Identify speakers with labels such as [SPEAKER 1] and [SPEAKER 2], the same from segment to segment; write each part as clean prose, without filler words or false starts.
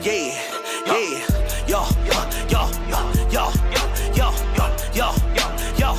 [SPEAKER 1] Yeah, yeah, yo, yo, yo, yo, yo, yo, yo, yo, yo.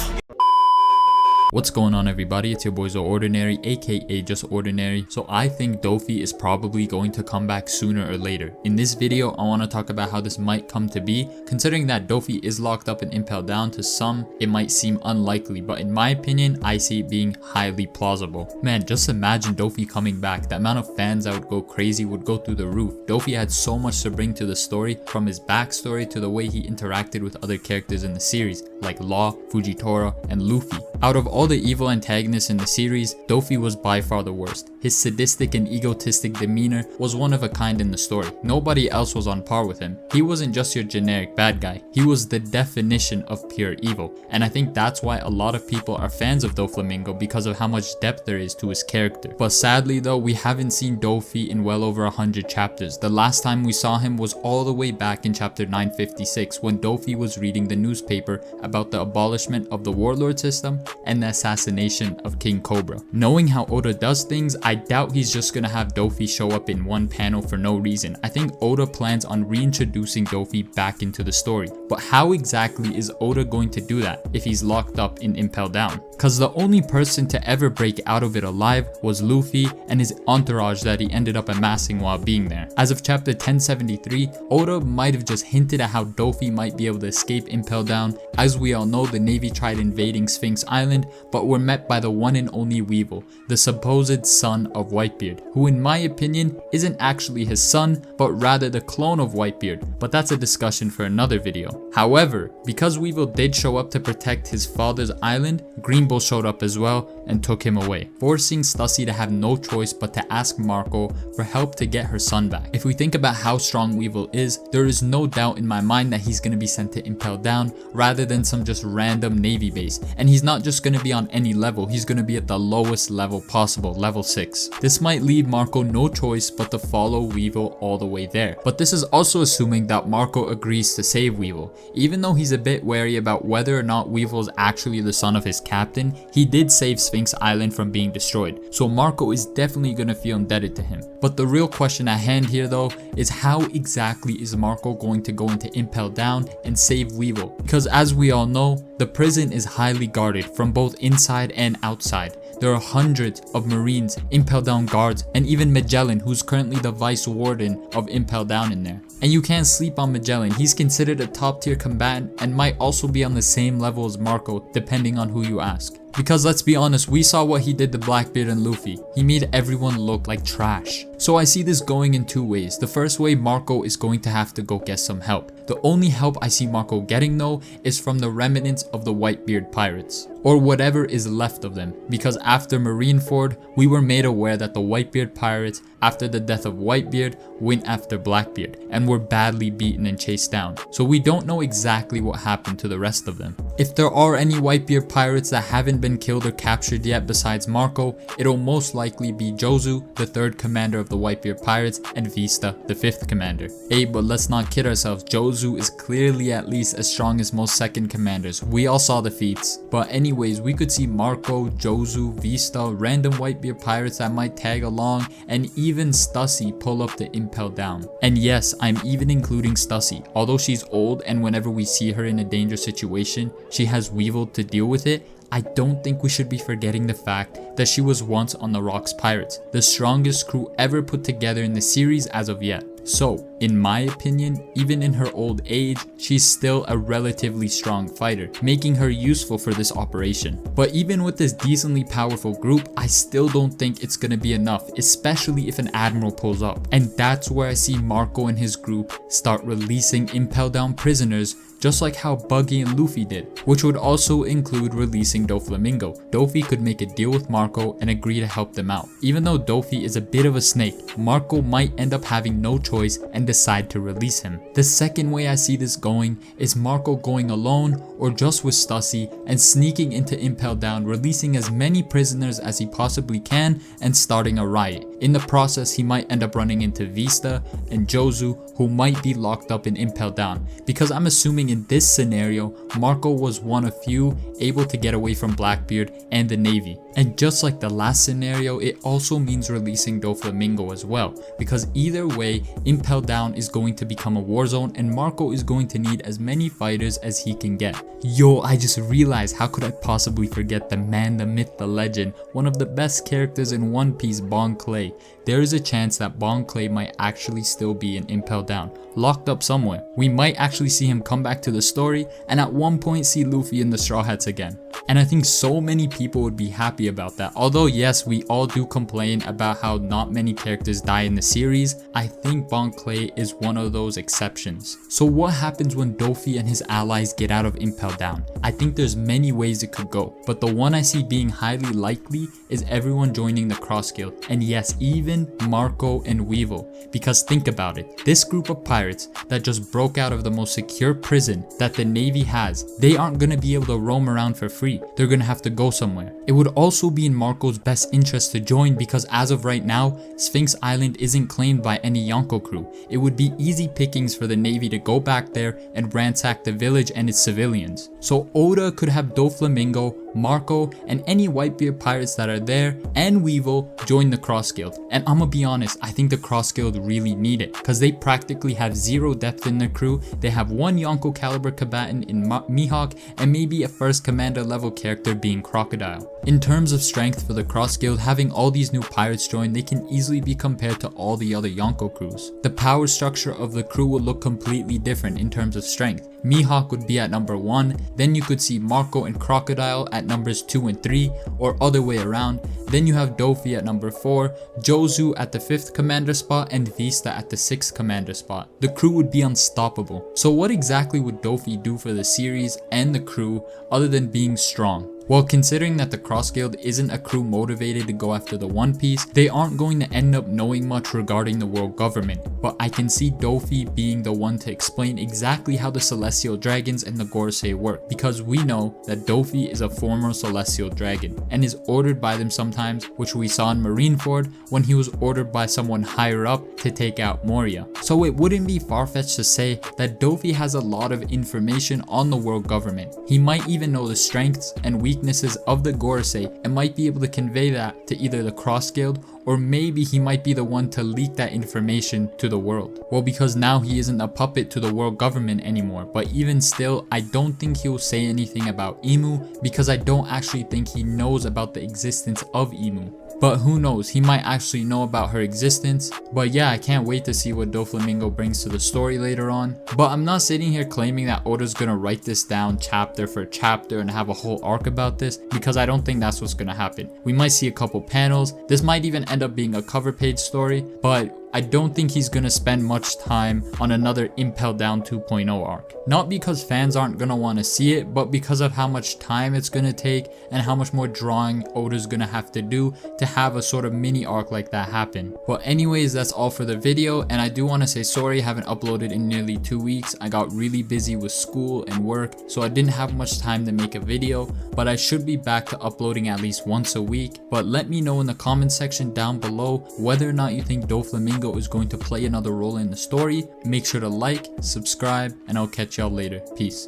[SPEAKER 2] What's going on, everybody? It's your boy Zo Ordinary, aka Just Ordinary. So I think Dofi is probably going to come back sooner or later. In this video, I want to talk about how this might come to be. Considering that Dofi is locked up in Impel Down, to some it might seem unlikely, but in my opinion, I see it being highly plausible. Man, just imagine Dofi coming back. The amount of fans that would go crazy would go through the roof. Dofi had so much to bring to the story, from his backstory to the way he interacted with other characters in the series, like Law, Fujitora, and Luffy. Out of all the evil antagonists in the series, Dofi was by far the worst. His sadistic and egotistic demeanor was one of a kind in the story. Nobody else was on par with him. He wasn't just your generic bad guy. He was the definition of pure evil. And I think that's why a lot of people are fans of Doflamingo, because of how much depth there is to his character. But sadly though, we haven't seen Dofi in well over 100 chapters. The last time we saw him was all the way back in chapter 956, when Dofi was reading the newspaper about the abolishment of the warlord system and the assassination of King Cobra. Knowing how Oda does things, I doubt he's just gonna have Dofi show up in one panel for no reason. I think Oda plans on reintroducing Dofi back into the story. But how exactly is Oda going to do that if he's locked up in Impel Down? Cause the only person to ever break out of it alive was Luffy and his entourage that he ended up amassing while being there. As of chapter 1073, Oda might have just hinted at how Dofi might be able to escape Impel Down. As we all know, the Navy tried invading Sphinx Island, but were met by the one and only Weevil, the supposed son of Whitebeard, who in my opinion isn't actually his son, but rather the clone of Whitebeard, but that's a discussion for another video. However, because Weevil did show up to protect his father's island, Green Bull showed up as well and took him away, forcing Stussy to have no choice but to ask Marco for help to get her son back. If we think about how strong Weevil is, there is no doubt in my mind that he's going to be sent to Impel Down rather than some just random Navy base, and he's not just going to be on any level, he's going to be at the lowest level possible, level 6. This might leave Marco no choice but to follow Weevil all the way there. But this is also assuming that Marco agrees to save Weevil. Even though he's a bit wary about whether or not Weevil is actually the son of his captain, he did save Sphinx Island from being destroyed, so Marco is definitely going to feel indebted to him. But the real question at hand here though is, how exactly is Marco going to go into Impel Down and save Weevil? Because as we all know, the prison is highly guarded from both inside and outside. There are hundreds of Marines, Impel Down guards, and even Magellan, who's currently the vice warden of Impel Down in there. And you can't sleep on Magellan. He's considered a top tier combatant and might also be on the same level as Marco, depending on who you ask. Because let's be honest, we saw what he did to Blackbeard and Luffy. He made everyone look like trash. So I see this going in two ways. The first way, Marco is going to have to go get some help. The only help I see Marco getting though is from the remnants of the Whitebeard pirates, or whatever is left of them, because after Marineford, we were made aware that the Whitebeard pirates, after the death of Whitebeard, went after Blackbeard and were badly beaten and chased down. So we don't know exactly what happened to the rest of them. If there are any Whitebeard pirates that haven't been killed or captured yet besides Marco, it'll most likely be Jozu, the 3rd commander of the Whitebeard pirates, and Vista, the 5th commander. Hey, but let's not kid ourselves, Jozu is clearly at least as strong as most 2nd commanders. We all saw the feats. But anyways, we could see Marco, Jozu, Vista, random Whitebeard pirates that might tag along, and even Stussy pull up to Impel Down. And yes, I'm even including Stussy. Although she's old and whenever we see her in a dangerous situation, she has Weevil to deal with it, I don't think we should be forgetting the fact that she was once on the Rocks Pirates, the strongest crew ever put together in the series as of yet. So, in my opinion, even in her old age, she's still a relatively strong fighter, making her useful for this operation. But even with this decently powerful group, I still don't think it's gonna be enough, especially if an admiral pulls up. And that's where I see Marco and his group start releasing Impel Down prisoners, just like how Buggy and Luffy did, which would also include releasing Doflamingo. Dofi could make a deal with Marco and agree to help them out. Even though Dofi is a bit of a snake, Marco might end up having no choice and decide to release him. The second way I see this going is Marco going alone or just with Stussy and sneaking into Impel Down, releasing as many prisoners as he possibly can and starting a riot. In the process, he might end up running into Vista and Jozu, who might be locked up in Impel Down, because I'm assuming in this scenario, Marco was one of few able to get away from Blackbeard and the Navy. And just like the last scenario, it also means releasing Doflamingo as well, because either way, Impel Down is going to become a war zone and Marco is going to need as many fighters as he can get. Yo, I just realized, how could I possibly forget the man, the myth, the legend, one of the best characters in One Piece, Bon Clay. There is a chance that Bon Clay might actually still be in Impel Down, locked up somewhere. We might actually see him come back to the story and at one point see Luffy in the Straw Hats again. And I think so many people would be happy about that. Although yes, we all do complain about how not many characters die in the series, I think Bon Clay is one of those exceptions. So what happens when Dofi and his allies get out of Impel Down? I think there's many ways it could go, but the one I see being highly likely is everyone joining the Cross Guild, and yes, even Marco and Weevil. Because think about it, this group of pirates that just broke out of the most secure prison that the Navy has, they aren't gonna be able to roam around for free. They're gonna have to go somewhere. It would also be in Marco's best interest to join, because as of right now, Sphinx Island isn't claimed by any Yonko crew. It would be easy pickings for the Navy to go back there and ransack the village and its civilians. So Oda could have Doflamingo, Marco, and any Whitebeard pirates that are there, and Weevil join the Cross Guild. And I'ma be honest, I think the Cross Guild really need it, because they practically have zero depth in their crew. They have one Yonko caliber combatant in Mihawk, and maybe a first commander level character being Crocodile. In terms of strength for the Cross Guild, having all these new pirates join, they can easily be compared to all the other Yonko crews. The power structure of the crew will look completely different in terms of strength. Mihawk would be at number 1, then you could see Marco and Crocodile at numbers 2 and 3, or other way around. Then you have Dofi at number 4, Jozu at the 5th commander spot, and Vista at the 6th commander spot. The crew would be unstoppable. So what exactly would Dofi do for the series and the crew other than being strong? Well, considering that the Cross Guild isn't a crew motivated to go after the One Piece, they aren't going to end up knowing much regarding the world government, but I can see Dofi being the one to explain exactly how the Celestial Dragons and the Gorosei work, because we know that Dofi is a former Celestial Dragon and is ordered by them sometimes, which we saw in Marineford when he was ordered by someone higher up to take out Moria. So it wouldn't be far-fetched to say that Dofi has a lot of information on the world government. He might even know the strengths and weaknesses of the Gorosei and might be able to convey that to either the Cross Guild, or maybe he might be the one to leak that information to the world. Well, because now he isn't a puppet to the world government anymore, but even still, I don't think he'll say anything about Imu, because I don't actually think he knows about the existence of Imu. But who knows, he might actually know about her existence. But yeah, I can't wait to see what Doflamingo brings to the story later on. But I'm not sitting here claiming that Oda's gonna write this down chapter for chapter and have a whole arc about this, because I don't think that's what's gonna happen. We might see a couple panels, this might even end up being a cover page story, but I don't think he's gonna spend much time on another Impel Down 2.0 arc. Not because fans aren't gonna want to see it, but because of how much time it's gonna take and how much more drawing Oda's gonna have to do to have a sort of mini arc like that happen. But anyways, that's all for the video, and I do want to say sorry I haven't uploaded in nearly 2 weeks. I got really busy with school and work, so I didn't have much time to make a video, but I should be back to uploading at least once a week. But let me know in the comment section down below whether or not you think Doflamingo is going to play another role in the story. Make sure to like, subscribe, and I'll catch y'all later. Peace.